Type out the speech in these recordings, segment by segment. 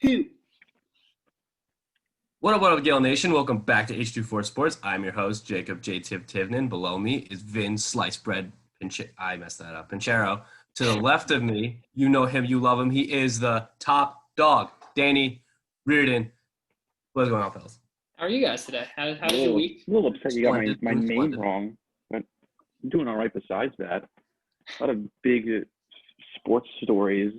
Two. What up, Gale Nation? Welcome back to H24 Sports. I'm your host, Jacob J. Tivnin. Below me is Vin Slice Bread I messed that up. Pinchero. To the left of me, you know him, you love him. He is the top dog, Danny Reardon. What's going on, fellas? How are you guys today? How's your week? A little upset you got my name Splendid. wrong, but I'm doing all right besides that. A lot of big sports stories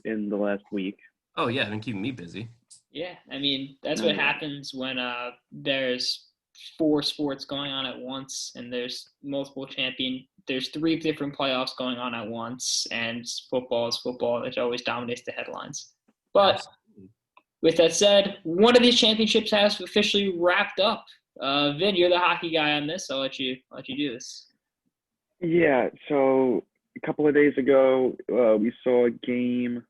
in the last week. Oh, yeah, been keeping me busy. Yeah, I mean, that's what happens when there's four sports going on at once and there's multiple there's three different playoffs going on at once, and football is football. It always dominates the headlines. But Absolutely. with that said, one of these championships has officially wrapped up. Vin, you're the hockey guy on this. I'll let you do this. Yeah, so a couple of days ago, we saw Game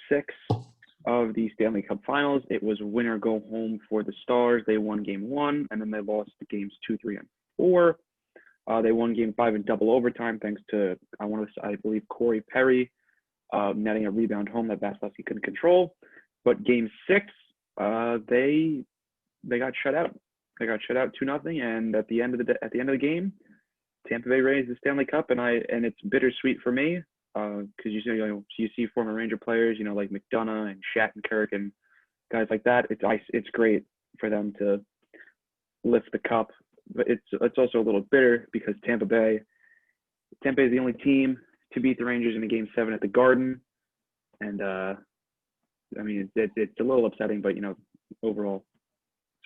6 of the Stanley Cup Finals. It was winner go home for the Stars. They won Game 1, and then they lost games 2, 3, and 4. They won Game 5 in double overtime thanks to, I believe, Corey Perry netting a rebound home that Vasilevsky couldn't control. But Game 6, they got shut out. They got shut out 2-0, and at the end of the game, Tampa Bay raised the Stanley Cup, and it's bittersweet for me because you see former Ranger players, like McDonough and Shattenkirk and guys like that. It's great for them to lift the cup, but it's also a little bitter because Tampa Bay is the only team to beat the Rangers in a Game 7 at the Garden, and I mean it's a little upsetting, but overall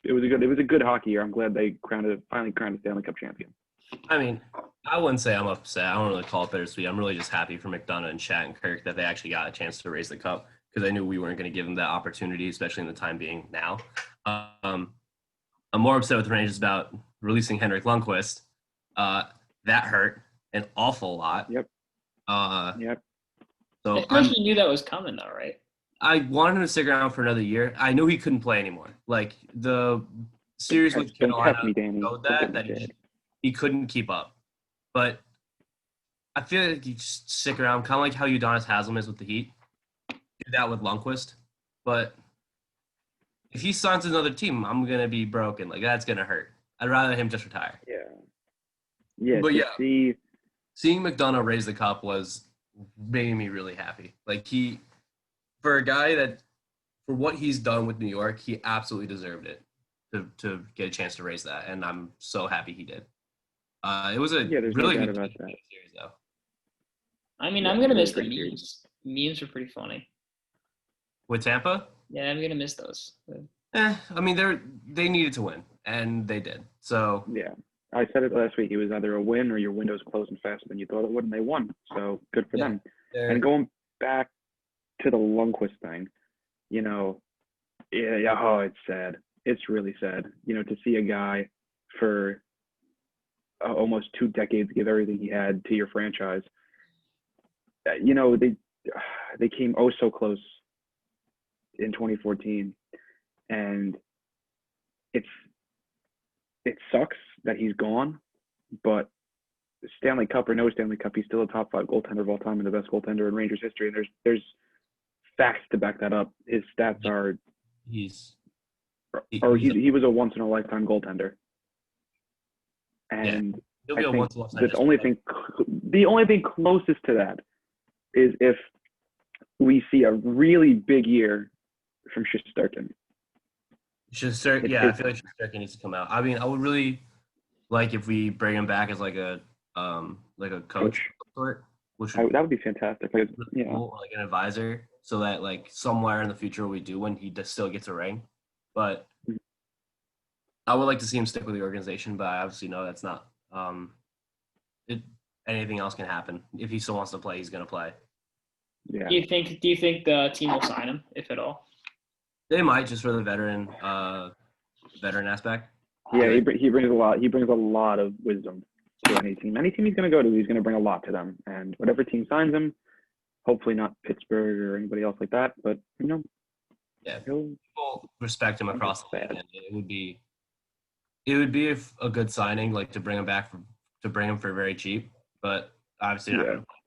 it was a good hockey year. I'm glad they finally crowned a Stanley Cup champion. I mean, I wouldn't say I'm upset. I don't really call it bittersweet. I'm really just happy for McDonough and Shattenkirk that they actually got a chance to raise the cup because I knew we weren't going to give them that opportunity, especially in the time being now. I'm more upset with the Rangers about releasing Henrik Lundqvist. That hurt an awful lot. Yep. Yep. So I think you knew that was coming, though, right? I wanted him to stick around for another year. I knew he couldn't play anymore. Like the series with Carolina showed that he couldn't keep up. But I feel like you just stick around, kind of like how Udonis Haslem is with the Heat. Do that with Lundqvist. But if he signs another team, I'm going to be broken. Like, that's going to hurt. I'd rather him just retire. Yeah. Yeah. But seeing McDonough raise the cup was making me really happy. Like, for a guy for what he's done with New York, he absolutely deserved it to get a chance to raise that. And I'm so happy he did. It was really good about that series, though. I mean, I'm gonna miss the memes. Memes are pretty funny. With Tampa? Yeah, I'm gonna miss those. I mean, they needed to win, and they did. So yeah, I said it last week. It was either a win or your window's closing faster than you thought it would, and they won. So good for them. And going back to the Lundqvist thing, it's sad. It's really sad, to see a guy for almost 2 decades give everything he had to your franchise. They came so close in 2014, and it sucks that he's gone, but Stanley Cup or no Stanley Cup, he's still a top 5 goaltender of all time and the best goaltender in Rangers history. And there's facts to back that up. His stats are he was a once in a lifetime goaltender. And I think the only thing closest to that is if we see a really big year from Shesterkin. I feel like Shesterkin needs to come out. I mean, I would really like if we bring him back as like a coach, which that would be fantastic. Like, cool, like an advisor, so that like somewhere in the future we do when he still gets a ring. But I would like to see him stick with the organization, but I obviously know that's not. Anything else can happen. If he still wants to play, he's going to play. Yeah. Do you think the team will sign him, if at all? They might, just for the veteran aspect. Yeah, he brings a lot. He brings a lot of wisdom to any team. Any team he's going to go to, he's going to bring a lot to them. And whatever team signs him, hopefully not Pittsburgh or anybody else like that, but yeah, people respect him across the league. It would be a good signing, like to bring him back to bring him for very cheap, but obviously not going to play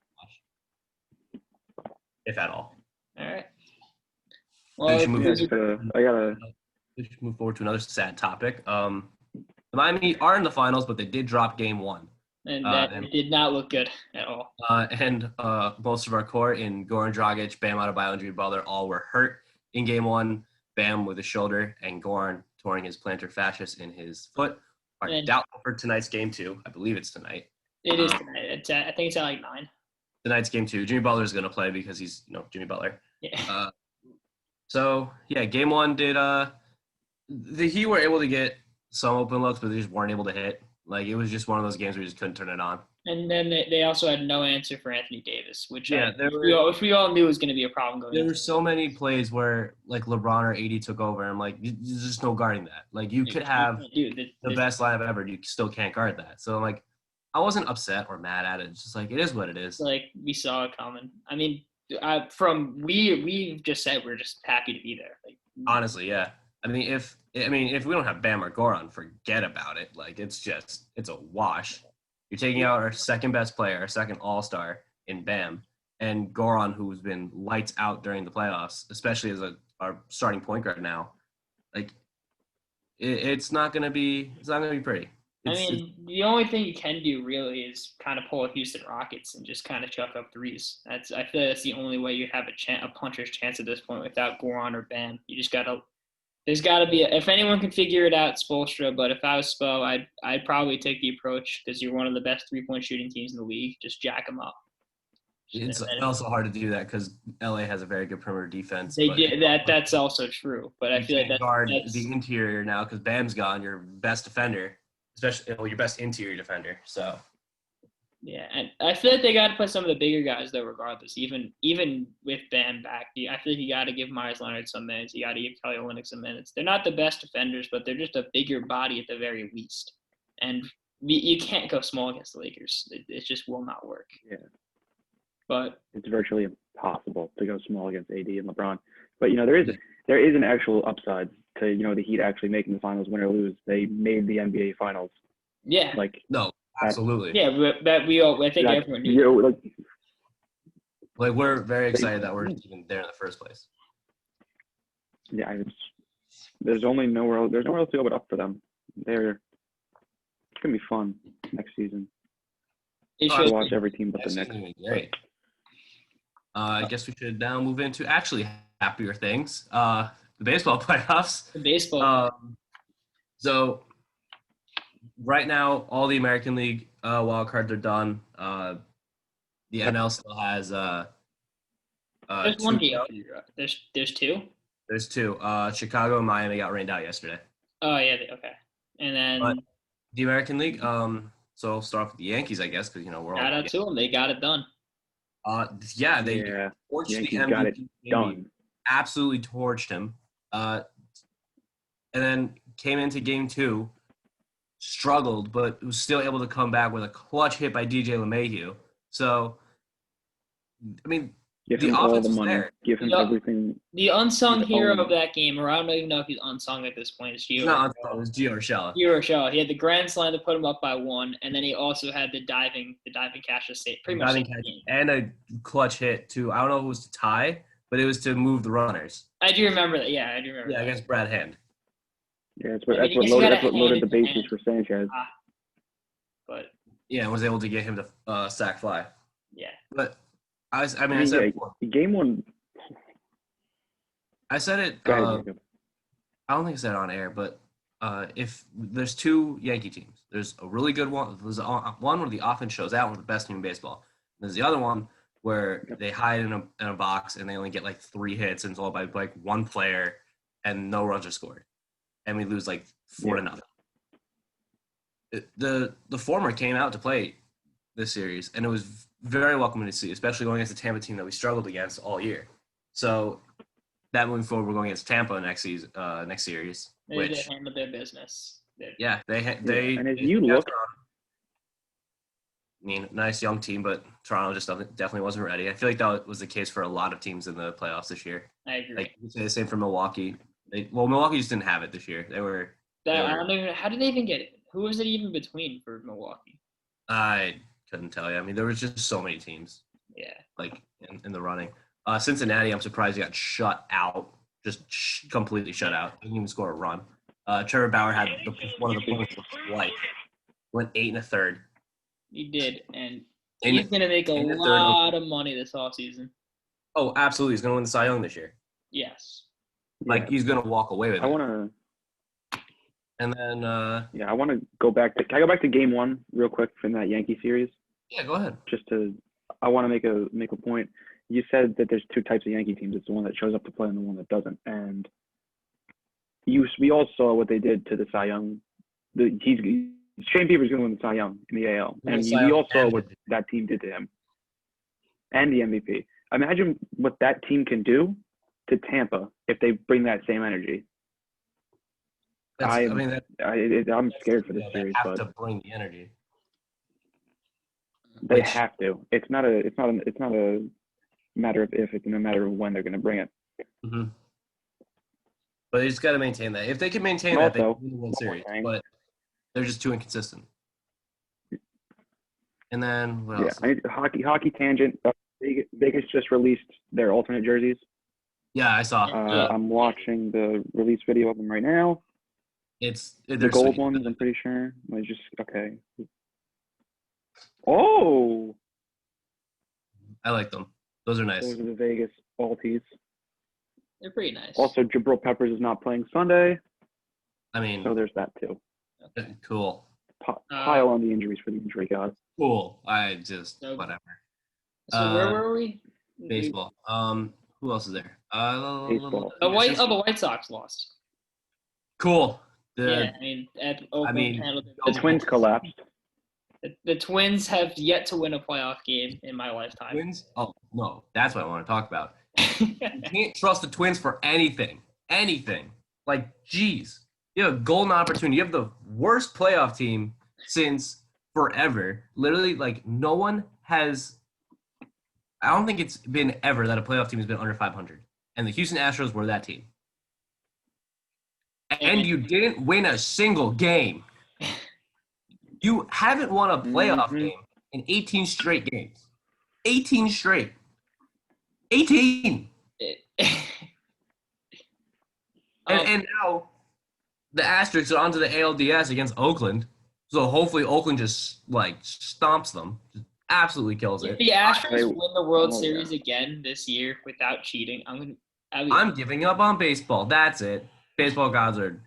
much, if at all. All right. Well, we should move I forward to another sad topic. The Miami are in the finals, but they did drop game one. And it did not look good at all. And most of our core in Goran Dragic, Bam Adebayo, and Jimmy Butler all were hurt in game one. Bam with his shoulder and Goran touring his plantar fasciitis in his foot are doubtful for tonight's game two. I believe it's tonight. It is tonight. I think it's at like 9. Tonight's game two. Jimmy Butler is going to play because he's Jimmy Butler. Yeah. So yeah, game one did the Heat were able to get some open looks, but they just weren't able to hit. Like it was just one of those games where you just couldn't turn it on. And then they also had no answer for Anthony Davis, which we all knew was going to be a problem going. There were so many plays where like LeBron or AD took over, and I'm like, there's just no guarding that. Like you could have the best lineup ever, you still can't guard that. So like, I wasn't upset or mad at it. It's just like it is what it is. Like we saw it coming. I mean, we just said we're just happy to be there. Like honestly, yeah. I mean, if we don't have Bam or Goran, forget about it. Like it's a wash. You're taking out our second best player, our second all-star in Bam, and Goran, who's been lights out during the playoffs, especially as our starting point guard now. Like it's not gonna be pretty. The only thing you can do really is kind of pull a Houston Rockets and just kind of chuck up threes. I feel like that's the only way you have a puncher's chance at this point without Goran or Bam. You just gotta. There's got to be if anyone can figure it out, it's Spoelstra. But if I was Spo, I'd probably take the approach because you're one of the best 3-point shooting teams in the league. Just jack them up. It's also hard to do that because LA has a very good perimeter defense. That's also true. But I feel like that's the interior now because Bam's gone. Your best defender, especially your best interior defender. So. Yeah, and I feel like they got to put some of the bigger guys though. Regardless, even with Bam back, I feel like you got to give Myers Leonard some minutes. You got to give Kelly Olynyk some minutes. They're not the best defenders, but they're just a bigger body at the very least. And you can't go small against the Lakers. It just will not work. Yeah, but it's virtually impossible to go small against AD and LeBron. But there is an actual upside to the Heat actually making the finals, win or lose. They made the NBA finals. Yeah. No. Absolutely. Yeah, I think everyone knew. Like we're very excited that we're even there in the first place. Yeah, there's nowhere else to go but up for them. It's gonna be fun next season. I'll watch every team but the next. Great. I guess we should now move into actually happier things. The baseball playoffs. The baseball. So. Right now, all the American League wild cards are done. The NL still has there's one game. There's two. There's two. Chicago and Miami got rained out yesterday. Oh yeah. Okay. And then but the American League. So I'll start off with the Yankees, I guess, because we're all. Shout out to them. They got it done. They torched the MVP. Got it done. Absolutely torched him. And then came into game two. Struggled, but was still able to come back with a clutch hit by DJ LeMahieu. So, I mean, give him all the money. Give him everything. The unsung hero of that game, or I don't even know if he's unsung at this point, is Gio. Not unsung. It was Gio Urshela. Gio Urshela. He had the grand slam to put him up by 1, and then he also had the diving catch to save pretty much and a clutch hit to I don't know if it was to tie, but it was to move the runners. I do remember that. Yeah, I do remember. Yeah, against Brad Hand. Yeah, that's what loaded the bases for Sanchez. But yeah, was able to get him to sack fly. Yeah, but I said game one. I said it. I don't think I said it on air, but if there's two Yankee teams, there's a really good one. There's one where the offense shows out, one of the best team in baseball. There's the other one where they hide in a box and they only get like 3 hits and it's all by like one player and no runs are scored. And we lose like 4-0. The former came out to play this series, and it was very welcoming to see, especially going against a Tampa team that we struggled against all year. So that moving forward, we're going against Tampa next series. They handled their business. Yeah, they. And as you look, I mean, nice young team, but Toronto just definitely wasn't ready. I feel like that was the case for a lot of teams in the playoffs this year. I agree. Like you say the same for Milwaukee. Milwaukee just didn't have it this year. I don't even. How did they even get it? Who was it even between for Milwaukee? I couldn't tell you. I mean, there was just so many teams. Yeah. Like in the running. Cincinnati, I'm surprised they got shut out just completely shut out. Didn't even score a run. Trevor Bauer had one of the points of his life. Went 8 1/3. He did, and he's going to make a lot of money this offseason. Oh, absolutely. He's going to win the Cy Young this year. Yes. Like, he's going to walk away with it. I want to – And then I want to go back to – can I go back to game one real quick from that Yankee series? Yeah, go ahead. I want to make a point. You said that there's two types of Yankee teams. It's the one that shows up to play and the one that doesn't. And we all saw what they did to the Cy Young. Shane Bieber's going to win the Cy Young in the AL. And we all saw what that team did to him. And the MVP. Imagine what that team can do to Tampa if they bring that same energy. I'm scared for this series. They have to bring the energy. They have to. It's not a matter of if. It's a matter of when they're going to bring it. Mm-hmm. But they just got to maintain that. If they can maintain that, they can win the series. But they're just too inconsistent. And then what else? Yeah, hockey tangent. Vegas just released their alternate jerseys. Yeah, I saw. I'm watching the release video of them right now. They're gold sweet. ones. I'm pretty sure. Okay. Oh, I like them. Those are nice. Those are the Vegas Alties. They're pretty nice. Also, Jabril Peppers is not playing Sunday. I mean, so there's that too. Cool. Pile on the injuries for the injury gods. Cool. Whatever. So where were we? Baseball. Who else is there? Baseball. The White Sox lost. Cool. The Twins collapsed. The Twins have yet to win a playoff game in my lifetime. Twins? Oh, no. That's what I want to talk about. You can't trust the Twins for anything. Anything. Like, geez. You have a golden opportunity. You have the worst playoff team since forever. Literally, like, no one has – I don't think it's been ever that a playoff team has been under 500. And the Houston Astros were that team. And you didn't win a single game. You haven't won a playoff game in 18 straight games. 18 straight. 18. And now the Asterisks are onto the ALDS against Oakland. So hopefully Oakland just, like, stomps them. Just absolutely kills it. If the Astros win the World Series again this year without cheating, I'm giving up on baseball. That's it. Baseball gods are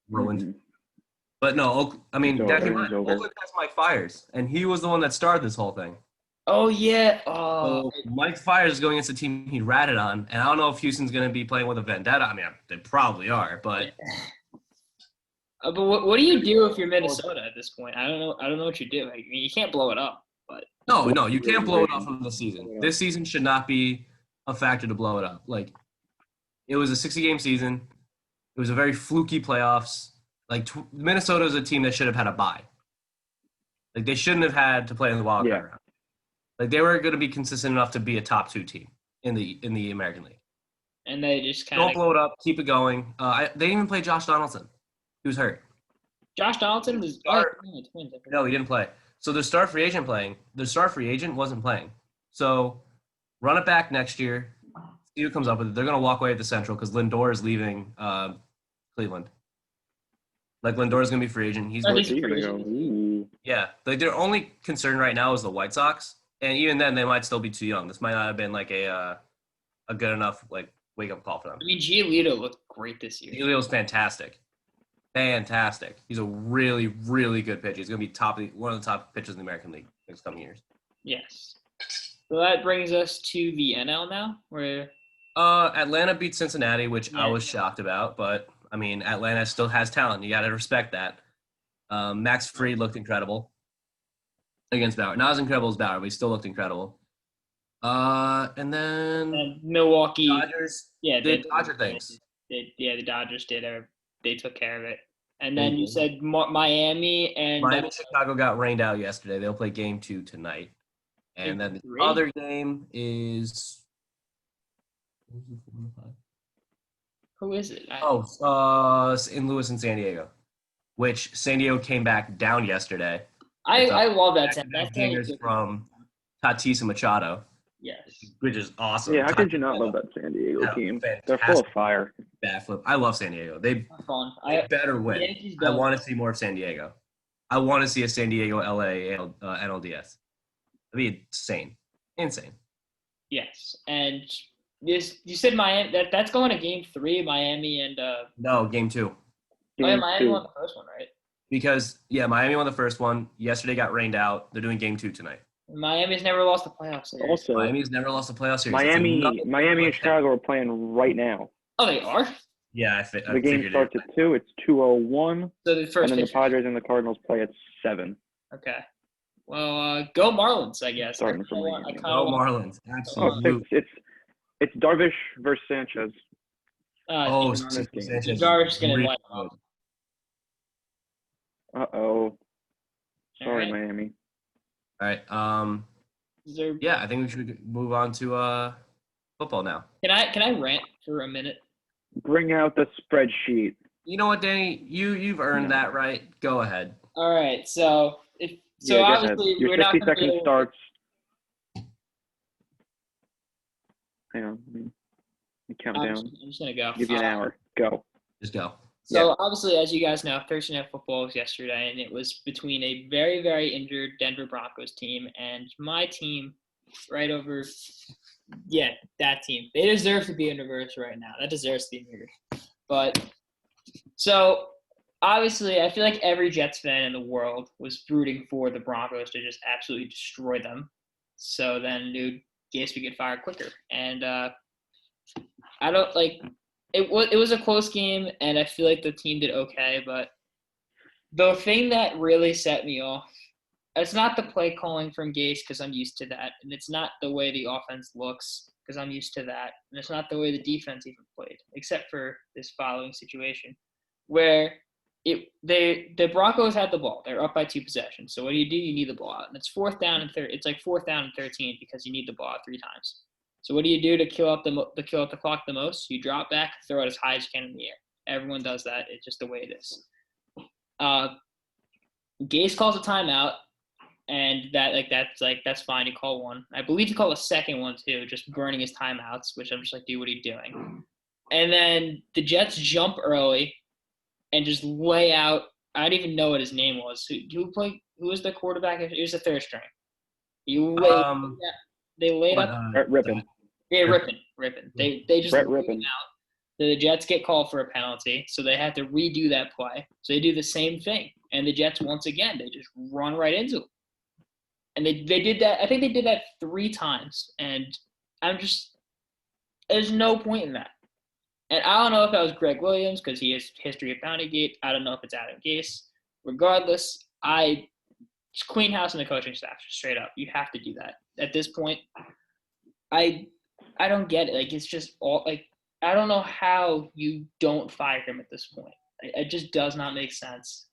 ruined. But no, Oakland has Mike Fiers, and he was the one that started this whole thing. Oh, yeah. So Mike Fiers is going against a team he ratted on, and I don't know if Houston's going to be playing with a vendetta. I mean, they probably are, but... But what do you do if you're Minnesota at this point? I don't know what you do. I mean, you can't blow it up. But No, you can't blow it up from this season. This season should not be a factor to blow it up. Like, it was a 60-game season. It was a very fluky playoffs. Like, Minnesota is a team that should have had a bye. Like, they shouldn't have had to play in the wild card round. Like, they were going to be consistent enough to be a top 2 team in the American League. And they just kind of... Don't blow it up. Keep it going. They didn't even play Josh Donaldson. He was hurt. Josh Donaldson was... No, he didn't play. So the star free agent wasn't playing. So run it back next year. See who comes up with it. They're going to walk away at the Central because Lindor is leaving Cleveland. Like, Lindor is going to be free agent. He's going to go. Yeah. Like, their only concern right now is the White Sox. And even then, they might still be too young. This might not have been, like, a good enough, like, wake-up call for them. I mean, Giolito looked great this year. Giolito's fantastic. Fantastic. He's a really, really good pitcher. He's going to be one of the top pitchers in the American League next coming years. Yes. So that brings us to the NL now, where Atlanta beat Cincinnati, which I was shocked about. But, I mean, Atlanta still has talent. You got to respect that. Max Fried looked incredible against Bauer. Not as incredible as Bauer, but he still looked incredible. And then Milwaukee. Dodgers did Dodger things. The Dodgers they took care of it. And then you said Miami and Chicago got rained out yesterday. They'll play game 2 tonight. And then the other game is who is it? In Lewis and San Diego, which San Diego came back down yesterday. I love that team. That's from Tatis and Machado. Yes. Which is awesome. Yeah, how could you not love that San Diego team? They're full of fire. Bat flip. I love San Diego. They better win. I want to see more of San Diego. I want to see a San Diego LA NLDS. That'd be insane. Yes, and you said Miami. That's going to Game 3, Miami and. No, Game 2. Miami won the first one, right? Because Miami won the first one. Yesterday got rained out. They're doing Game 2 tonight. Miami's never lost the playoff series. Also, Miami's never lost a playoff series. Miami and Chicago are playing right now. Oh, they are? Yeah, the game starts at 2. It's 2:01. So the first. And then the Padres and the Cardinals play at 7. Okay. Well, go Marlins, I guess. Starting from Miami. Go Marlins. Absolutely. It's Darvish versus Sanchez. Sanchez. Darvish going to light them up. Uh-oh. Sorry, right. Miami. All right. I think we should move on to football now. Can I rant for a minute? Bring out the spreadsheet. You know what, Danny? You've earned that right. Go ahead. All right. So obviously your 60 seconds starts. Hang on. Count down. I'm just gonna go. Give you an hour. Go. Just go. So obviously, as you guys know, Thursday Night Football was yesterday, and it was between a very, very injured Denver Broncos team and my team, right over. Yeah, that team. They deserve to be in reverse right now. That deserves to be mirrored. But so obviously, I feel like every Jets fan in the world was rooting for the Broncos to just absolutely destroy them. So then, Gase would get fired quicker, and I don't like. It was a close game, and I feel like the team did okay. But the thing that really set me off, it's not the play calling from Gase because I'm used to that, and it's not the way the offense looks because I'm used to that, and it's not the way the defense even played, except for this following situation where the Broncos had the ball. They're up by 2 possessions. So what do? You need the ball out, and it's 4th down and 13. It's like 4th down and 13 because you need the ball out 3 times. So what do you do to kill out the clock the most? You drop back, throw it as high as you can in the air. Everyone does that. It's just the way it is. Gase calls a timeout, and that's fine. You call one. I believe he called a second one too, just burning his timeouts, which I'm just like, dude, what are you doing? And then the Jets jump early and just lay out. I don't even know what his name was. Who was the quarterback? It was the third string. They laid up. Rippin. Yeah, Rippin. They just Brett Rippin. out. The Jets get called for a penalty, so they have to redo that play. So they do the same thing, and the Jets once again they just run right into them. And they did that. I think they did that 3 times, and there's no point in that. And I don't know if that was Greg Williams because he has history of Bountygate. I don't know if it's Adam Gase. Regardless, just clean house in the coaching staff, straight up. You have to do that. At this point, I don't get it. Like, it's just all like I don't know how you don't fire him at this point. It just does not make sense.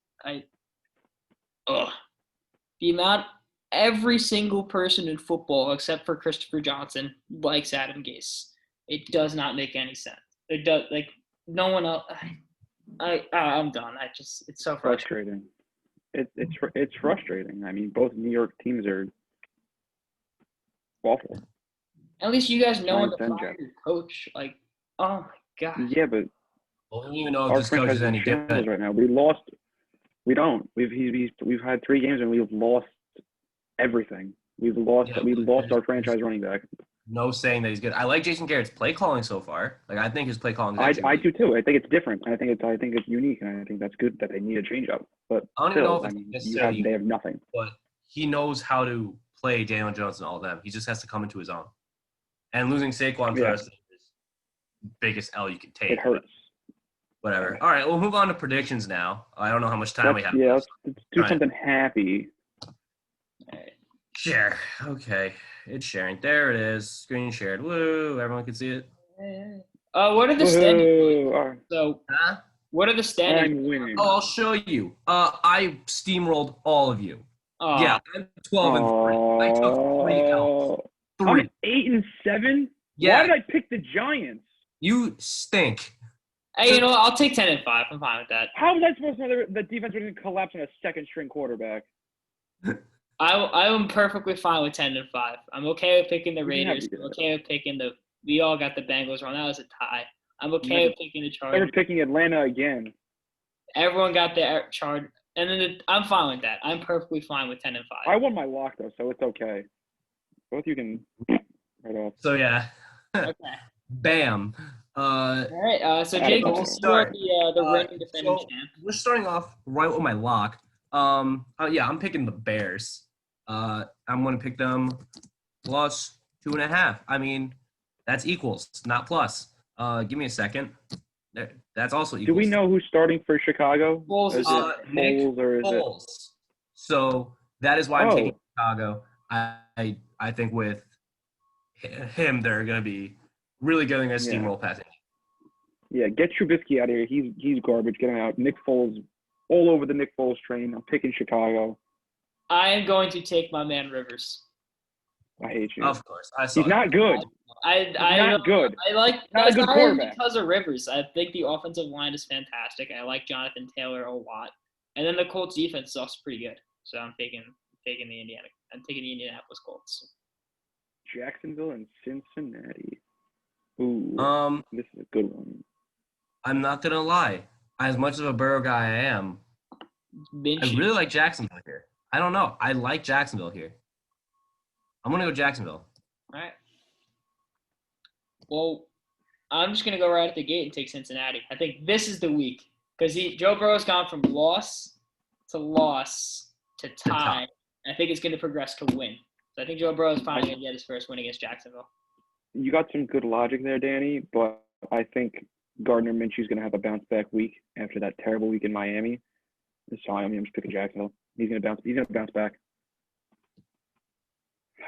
The amount every single person in football except for Christopher Johnson likes Adam Gase. It does not make any sense. It does no one else. I'm done. It's so frustrating. It's frustrating. I mean, both New York teams are awful. At least you guys know when to fire your coach. Like, oh my god. Yeah, but I don't even know if this coach is any good right now. We lost. We don't. We've had 3 games and we've lost everything. We've lost our franchise running back. No saying that he's good. I like Jason Garrett's play calling so far. Like, I think his play calling. I do too. I think it's different. I think it's unique, and I think that's good that they need a change up. But I don't even know if it's necessarily they have nothing. But he knows how to play Daniel Jones and all of them. He just has to come into his own. And losing Saquon for us is the biggest L you can take. It hurts. Whatever. All right, we'll move on to predictions now. I don't know how much time we have. Yeah, let's do something happy. All right. Share. Okay. It's sharing. There it is. Screen shared. Woo. Everyone can see it. What are the standings? So, what are the standings? I'm winning. Oh, I'll show you. I steamrolled all of you. Yeah, I'm 12 and 3. I took 3 L's. 3. I'm 8-7? Yeah. Why did I pick the Giants? You stink. Hey, I'll take 10 and 5. I'm fine with that. How was I supposed to know the defense was going to collapse on a second-string quarterback? I'm perfectly fine with 10-5. I'm okay with picking the Raiders. I'm okay with picking the. We all got the Bengals wrong. That was a tie. I'm okay with picking the Chargers. Never picking Atlanta again. Everyone got their Chargers, and then I'm fine with that. I'm perfectly fine with 10-5. I won my lock though, so it's okay. Both you can right off. So yeah. Okay. Bam. All right. So Jake, we'll start. The reigning defending champ. We're starting off right with my lock. Yeah, I'm picking the Bears. I'm gonna pick them plus 2.5. I mean, that's equals, not plus. Give me a second. That's also equals. Do we know who's starting for Chicago? Foles. Is it Nick Foles or is Foles. it? So that is why I'm taking Chicago. I think with him, they're gonna be really getting a steamroll passing. Yeah, get Trubisky out of here. He's garbage. Get him out. Nick Foles, all over the Nick Foles train. I'm picking Chicago. I am going to take my man Rivers. I hate you. Of course, he's not good. He's not good. I like not a good quarterback because of Rivers. I think the offensive line is fantastic. I like Jonathan Taylor a lot, and then the Colts defense is also pretty good. So I'm taking the Indiana. I'm taking the Indianapolis Colts. Jacksonville and Cincinnati. Ooh, this is a good one. I'm not gonna lie. As much of a Burrow guy I am, I really like Jacksonville here. I don't know. I like Jacksonville here. I'm gonna go Jacksonville. All right. Well, I'm just gonna go right at the gate and take Cincinnati. I think this is the week because Joe Burrow's gone from loss to tie. I think it's gonna progress to win. So I think Joe Burrow is finally gonna get his first win against Jacksonville. You got some good logic there, Danny, but I think Gardner Minshew's gonna have a bounce back week after that terrible week in Miami. So I'm just picking Jacksonville. He's gonna bounce back.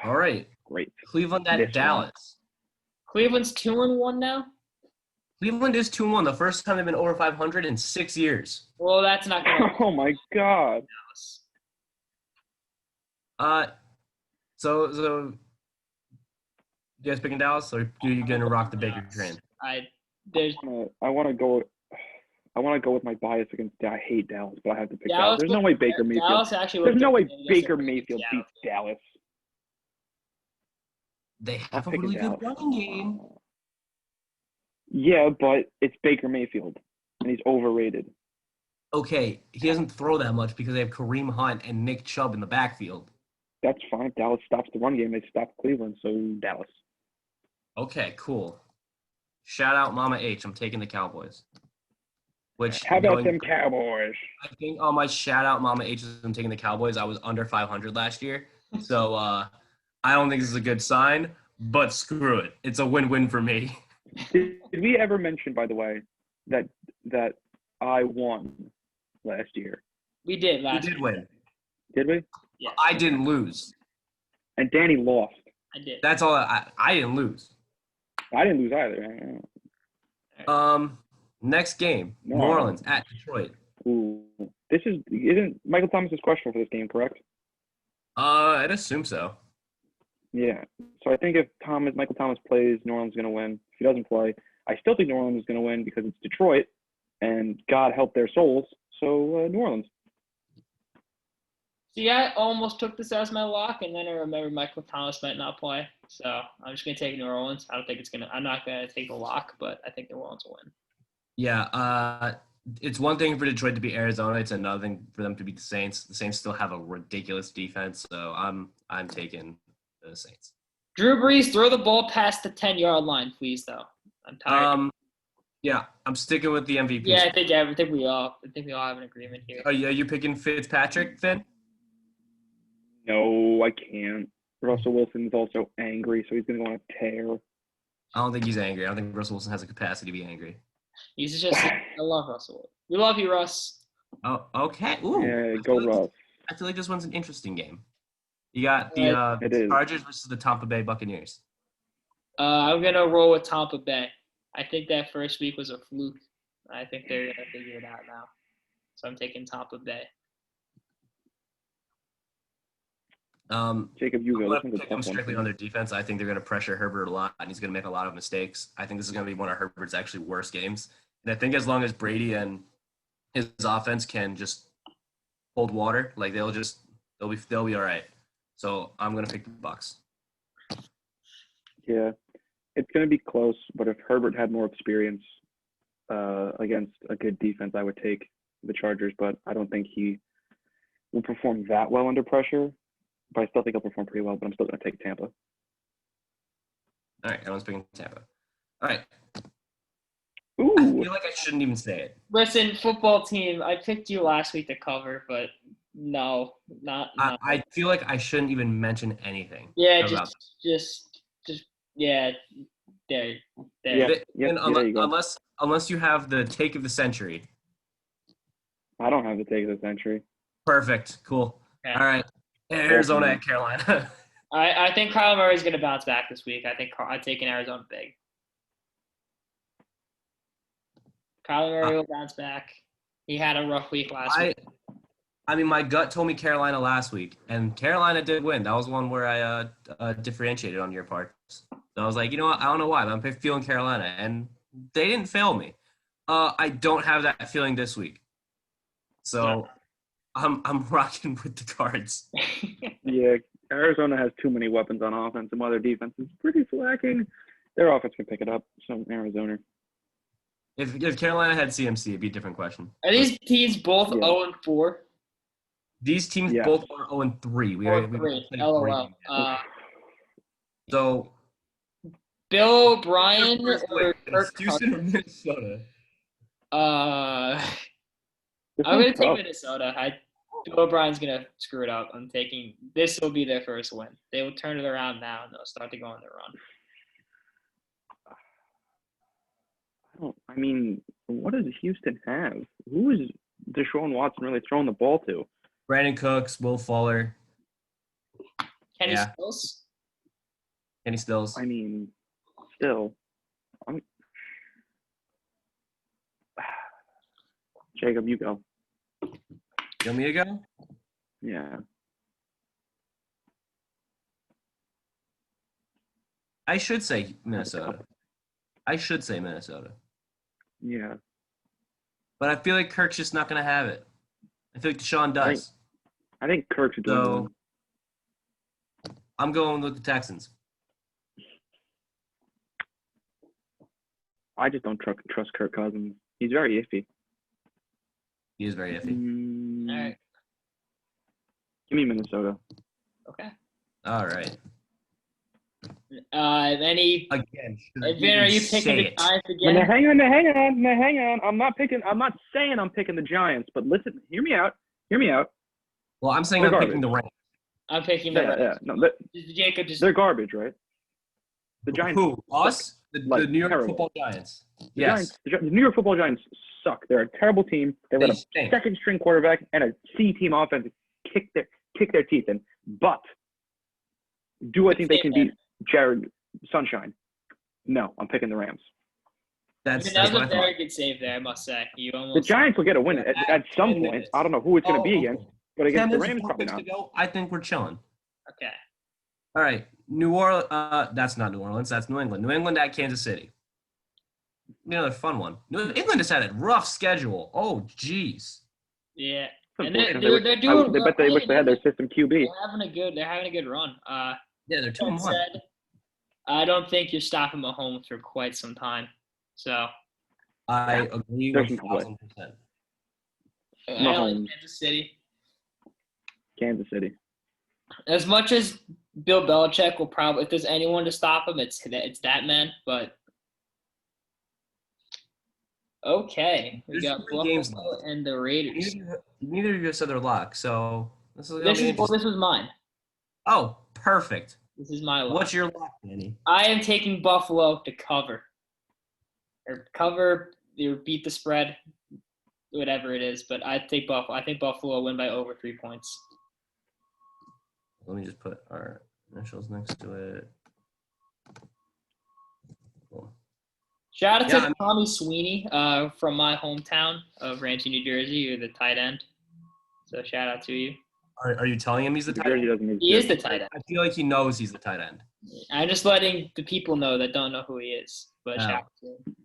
All right. Great. Cleveland at Dallas. Cleveland's 2-1 now. Cleveland is 2-1. The first time they've been over 500 in 6 years. Well, that's not going to. Oh my God. So you guys picking Dallas, or are you gonna rock the Baker train? I want to go with my bias against. I hate Dallas, but I have to pick Dallas. There's no way Baker Mayfield. There's no way Baker Mayfield beats Dallas. They have a really good running game. Yeah, but it's Baker Mayfield, and he's overrated. Okay, he doesn't throw that much because they have Kareem Hunt and Nick Chubb in the backfield. That's fine. Dallas stops the run game. They stop Cleveland, so Dallas. Okay, cool. Shout out Mama H. I'm taking the Cowboys. How about them Cowboys? I think on my shout out Mama H. I'm taking the Cowboys. I was under 500 last year, so I don't think this is a good sign. But screw it, it's a win-win for me. Did we ever mention, by the way, that I won last year? We did last year. We did win. Did we? Yeah. I didn't lose. And Danny lost. I did. That's all. I didn't lose. I didn't lose either. Next game, New Orleans at Detroit. Ooh, isn't Michael Thomas's question for this game, correct? I'd assume so. Yeah. So I think if Michael Thomas plays, New Orleans is going to win. If he doesn't play, I still think New Orleans is going to win because it's Detroit, and God help their souls. So New Orleans. See, I almost took this as my lock, and then I remembered Michael Thomas might not play. So I'm just going to take New Orleans. I'm not going to take the lock, but I think New Orleans will win. Yeah, it's one thing for Detroit to beat Arizona. It's another thing for them to beat the Saints. The Saints still have a ridiculous defense, so I'm taking the Saints. Drew Brees, throw the ball past the 10-yard line, please, though. I'm tired. Yeah, I'm sticking with the MVP. Yeah, I think we all have an agreement here. Are you picking Fitzpatrick, Finn? No, I can't. Russell Wilson is also angry, so he's going to go on a tear. I don't think he's angry. I don't think Russell Wilson has the capacity to be angry. He's just – I love Russell. We love you, Russ. Oh, okay. Ooh. Yeah, go Russ. I feel like this one's an interesting game. You got the Chargers versus the Tampa Bay Buccaneers. I'm going to roll with Tampa Bay. I think that first week was a fluke. I think they're going to figure it out now. So I'm taking Tampa Bay. Jacob, you go. I'm pick them strictly on their defense. I think they're going to pressure Herbert a lot, and he's going to make a lot of mistakes. I think this is going to be one of Herbert's actually worst games. And I think as long as Brady and his offense can just hold water, like they'll be all right. So I'm gonna pick the Bucks. Yeah, it's going to be close, but if Herbert had more experience against a good defense, I would take the Chargers, but I don't think he will perform that well under pressure. But I still think he'll perform pretty well, but I'm still going to take Tampa. All right, everyone's picking Tampa. All right. Ooh. I feel like I shouldn't even say it. Listen, football team, I picked you last week to cover, but no, not. I feel like I shouldn't even mention anything. Yeah, just yeah, there. Yeah, unless you have the take of the century. I don't have the take of the century. Perfect. Cool. Okay. All right. Arizona at Carolina. I think Kyler Murray's going to bounce back this week. I think I'm taking Arizona big. Kyler Murray will bounce back. He had a rough week last week. I mean, my gut told me Carolina last week, and Carolina did win. That was one where I differentiated on your part. So I was like, you know what? I don't know why, but I'm feeling Carolina, and they didn't fail me. I don't have that feeling this week. So I'm rocking with the Cards. Yeah, Arizona has too many weapons on offense, and while their defense is pretty slacking, their offense can pick it up. So Arizona. If Carolina had CMC, it'd be a different question. Are these teams both 0-4? These teams both are 0-3. We 0-3. LOL. So Bill O'Brien or Kirk Houston or Minnesota? I'm gonna take Minnesota. Bill O'Brien's gonna screw it up. I'm taking this will be their first win. They will turn it around now and they'll start to go on their run. I mean, what does Houston have? Who is Deshaun Watson really throwing the ball to? Brandon Cooks, Will Fuller. Kenny Stills? Kenny Stills. I mean, still. Jacob, you go. You want me to go? Yeah. I should say Minnesota. Yeah. But I feel like Kirk's just not going to have it. I feel like Deshaun does. I think Kirk's doing I'm going with the Texans. I just don't trust Kirk Cousins. He's very iffy. He is very iffy. All right. Give me Minnesota. Okay. All right. Vin, are you picking the Giants again? No, hang on. I'm not saying I'm picking the Giants, but listen, hear me out. Well, I'm saying I'm picking the Rams. I'm picking the Rams. Yeah. No, Jacob they're garbage, right? The Giants. Who? Us? The New York terrible. Football Giants. Yes. The New York Football Giants suck. They're a terrible team. They let a second-string quarterback and a C-team offense kick their teeth in. But do I think they can beat Jared Sunshine? No, I'm picking the Rams. That was a very good save there, I must say. The Giants will get a win at some point. I don't know who it's going to be against, but against the Rams, probably not. I think we're chilling. Okay. All right. New Orleans. That's not New Orleans. That's New England. New England at Kansas City. Another fun one. New England has had a rough schedule. Oh, jeez. Yeah. And they're doing. I bet they wish they had their system QB. They're having a good run. Yeah, they're 2-1. I don't think you're stopping Mahomes for quite some time. So. I agree 1,000%. Kansas City. Kansas City. As much as Bill Belichick will probably, if there's anyone to stop him, it's that man. But okay, we got Buffalo and the Raiders. Neither of you said their lock, so this was mine. Oh, perfect. This is my lock. What's your lock, Danny? I am taking Buffalo to cover. Or beat the spread, whatever it is. But I take Buffalo. I think Buffalo will win by over 3 points. Let me just put our initials next to it. Cool. Shout out to Tommy Sweeney from my hometown of Rancho, New Jersey. You're the tight end. So shout out to you. Are you telling him he's the tight end? He is the tight end. I feel like he knows he's the tight end. I'm just letting the people know that don't know who he is. But shout out to him.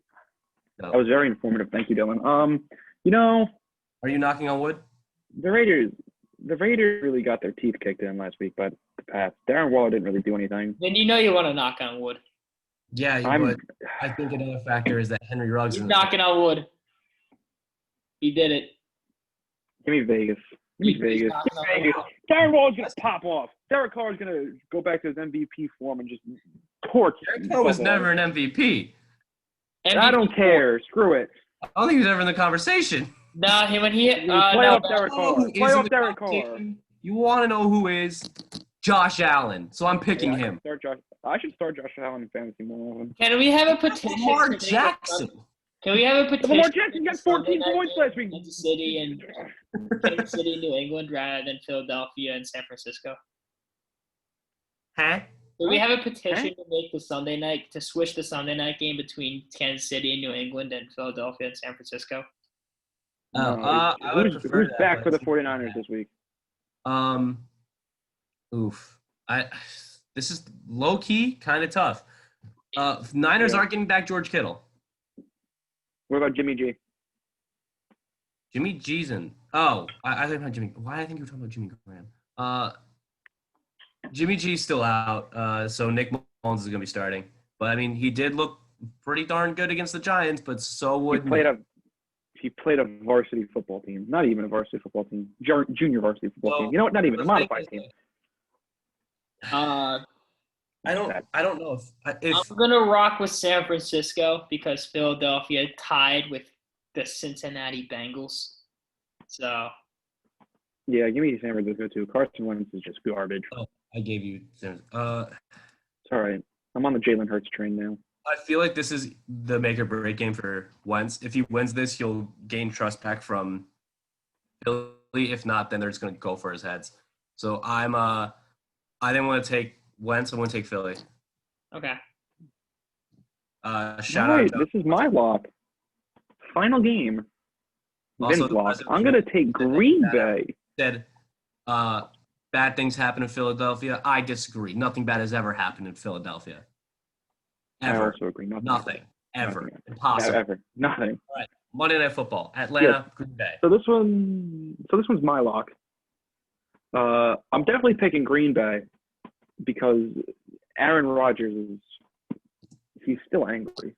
That was very informative. Thank you, Dylan. Are you knocking on wood? The Raiders, the Raiders really got their teeth kicked in last week by the Pats. Darren Waller didn't really do anything. Then you want to knock on wood. Yeah, but I think another factor is that Henry Ruggs. He's knocking on wood. He did it. Give me Vegas. Give me Vegas. Darren Waller's gonna pop off. Derek Carr's gonna go back to his MVP form and just torch. Derek Carr was never an MVP. I don't care. Screw it. I don't think he was ever in the conversation. No, when he playoff Derek Carr. Playoff Derek Carr. You want to know who is Josh Allen? So I'm picking him. I should start Josh Allen in fantasy more often. Can we have a petition? Lamar Jackson. Can we have a petition? Lamar Jackson got 14 points last week. Kansas City, New England, rather than Philadelphia and San Francisco. Huh? Do we have a petition to make to switch the Sunday night game between Kansas City and New England and Philadelphia and San Francisco? I would prefer who's back for the 49ers this week? This is low key kind of tough. Niners aren't getting back George Kittle. What about Jimmy G? Jimmy G's in. Oh, I think about Jimmy. Why I think you were talking about Jimmy Graham? Jimmy G's still out. So Nick Mullins is gonna be starting. But I mean, he did look pretty darn good against the Giants. But so would he played a varsity football team. Not even a varsity football team. Junior varsity football team. You know what? Not even a modified team. I don't know if I'm gonna rock with San Francisco because Philadelphia tied with the Cincinnati Bengals. So yeah, give me San Francisco too. Carson Wentz is just garbage. Oh, I gave you. It's all right. I'm on the Jalen Hurts train now. I feel like this is the make or break game for Wentz. If he wins this, he'll gain trust back from Philly. If not, then they're just gonna go for his heads. So I didn't want to take Wentz. I'm going to take Philly. Okay. Shout out. This is my lock. Final game. Also, lock. I'm going to take Green Bay. Said bad things happen in Philadelphia. I disagree. Nothing bad has ever happened in Philadelphia. Ever. I also agree. Nothing. Ever. Nothing. Impossible. Ever. Nothing. All right. Monday Night Football. Atlanta, Green Bay. So this one's my lock. I'm definitely picking Green Bay because Aaron Rodgers he's still angry.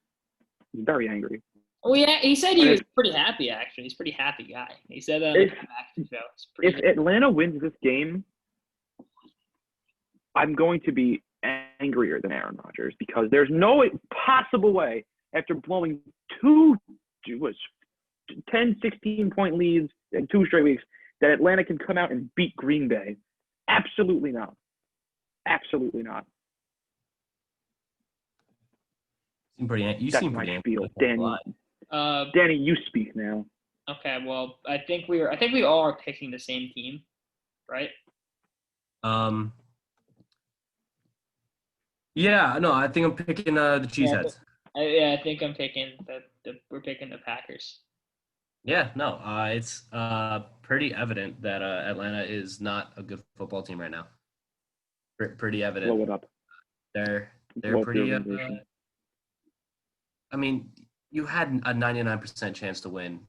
He's very angry. Oh yeah, he said he was pretty happy actually. He's a pretty happy guy. He said that on the show. If Atlanta wins this game, I'm going to be angrier than Aaron Rodgers because there's no possible way after blowing 10, 16-point leads in 2 straight weeks that Atlanta can come out and beat Green Bay. Absolutely not. Absolutely not. You seem pretty angry. Danny. Danny, you speak now. Okay, well, I think we all are picking the same team, right? Yeah, no, I think I'm picking the Cheeseheads. I think I'm picking we're picking the Packers. Yeah, no, it's pretty evident that Atlanta is not a good football team right now. Pretty evident. Blow it up. They're pretty. I mean, you had a 99% chance to win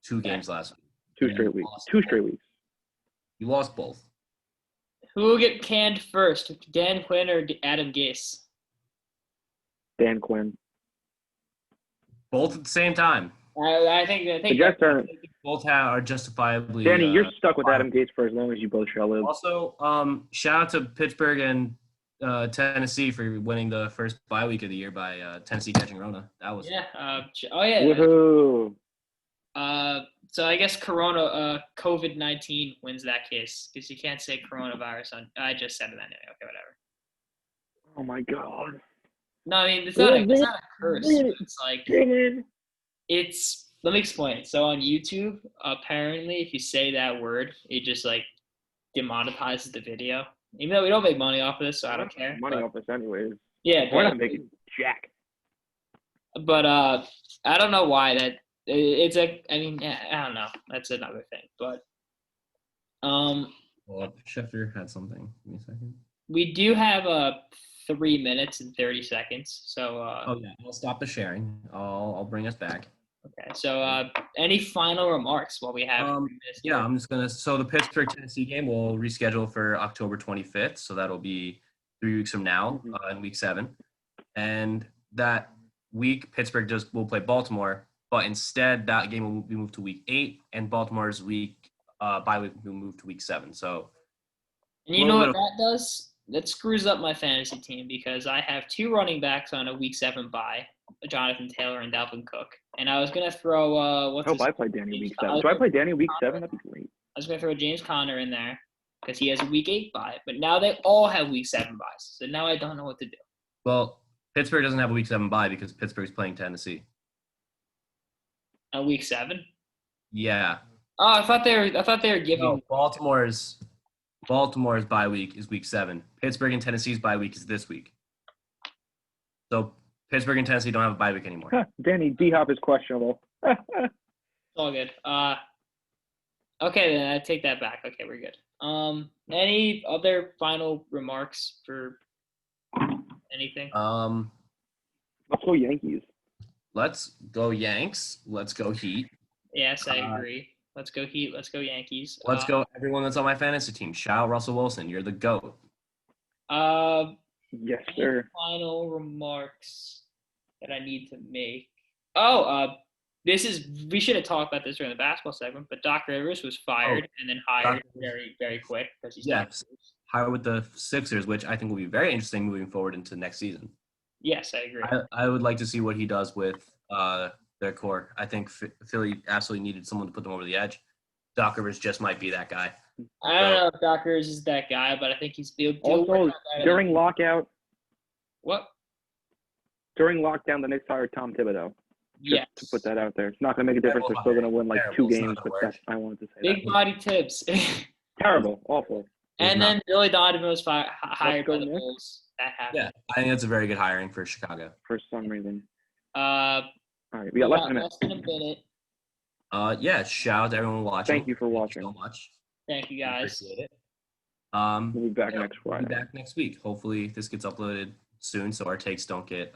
2 games last week. 2 straight weeks. 2 straight weeks. You lost both. Who will get canned first, Dan Quinn or Adam Gase? Dan Quinn. Both at the same time. I think both are justifiably. Danny, you're stuck with Adam Gase for as long as you both shall live. Also, shout out to Pittsburgh and Tennessee for winning the first bye week of the year by Tennessee catching Rona. That was Woohoo! So I guess COVID-19 wins that case because you can't say coronavirus I just said it anyway. Okay, whatever. Oh my god. No, I mean it's not a curse. It's like let me explain. So on YouTube, apparently if you say that word, it just like demonetizes the video. Even though we don't make money off of this, so I don't care. Off this anyways. Yeah, we're not making jack. But I don't know why that. I don't know. That's another thing. But well, Schefter had something. Give me a second. We do have 3 minutes and 30 seconds. So oh yeah, I'll stop the sharing. I'll bring us back. Okay. So, any final remarks while we have this? Yeah, I'm just gonna. So the Pittsburgh-Tennessee game will reschedule for October 25th. So that'll be 3 weeks from now, in Week 7, and that week Pittsburgh will play Baltimore, but instead that game will be moved to Week 8, and Baltimore's bye week will move to Week 7. So, and you know what that does? That screws up my fantasy team because I have 2 running backs on a Week 7 bye, Jonathan Taylor and Dalvin Cook. And I was gonna throw I play Danny Week 7. Do I play Danny Week 7? That'd be great. I was gonna throw James Conner in there because he has a Week 8 bye, but now they all have Week 7 byes. So now I don't know what to do. Well, Pittsburgh doesn't have a Week 7 bye because Pittsburgh's playing Tennessee. A Week 7? Yeah. Oh, I thought they were giving. No, Baltimore's bye week is Week 7. Pittsburgh and Tennessee's bye week is this week. So Pittsburgh and Tennessee don't have a bye week anymore. Danny, D-Hop is questionable. All good. Okay, then I take that back. Okay, we're good. Any other final remarks for anything? Let's go Yankees. Let's go Yanks. Let's go Heat. Yes, I agree. Let's go Heat. Let's go Yankees. Let's go everyone that's on my fantasy team. Shout out Russell Wilson. You're the GOAT. Yes, sir. Final remarks that I need to make. We should have talked about this during the basketball segment, but Doc Rivers was fired and then hired very, very quick because he's hired with the Sixers, which I think will be very interesting moving forward into next season. Yes, I agree. I would like to see what he does with their core. I think Philly absolutely needed someone to put them over the edge. Doc Rivers just might be that guy. I don't know if Doc Rivers is that guy, but I think he's also during lockout. What? During lockdown, the Knicks hired Tom Thibodeau. Yes. To put that out there. It's not going to make a difference. They're still going to win like 2 games, but I wanted to say Big body tips. Terrible. Awful. And then Billy Donovan was hired by the Bulls. That happened. Yeah, I think that's a very good hiring for Chicago. For some reason. All right, we got less than a minute. Yeah, shout out to everyone watching. Thank you for watching. Thank you so much. Thank you, guys. Appreciate it. We'll be back next Friday. We'll be back next week. Hopefully this gets uploaded soon so our takes don't get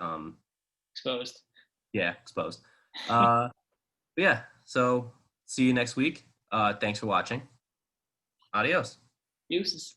exposed. Yeah, exposed. Yeah, so see you next week. Thanks for watching. Adios. Deuces.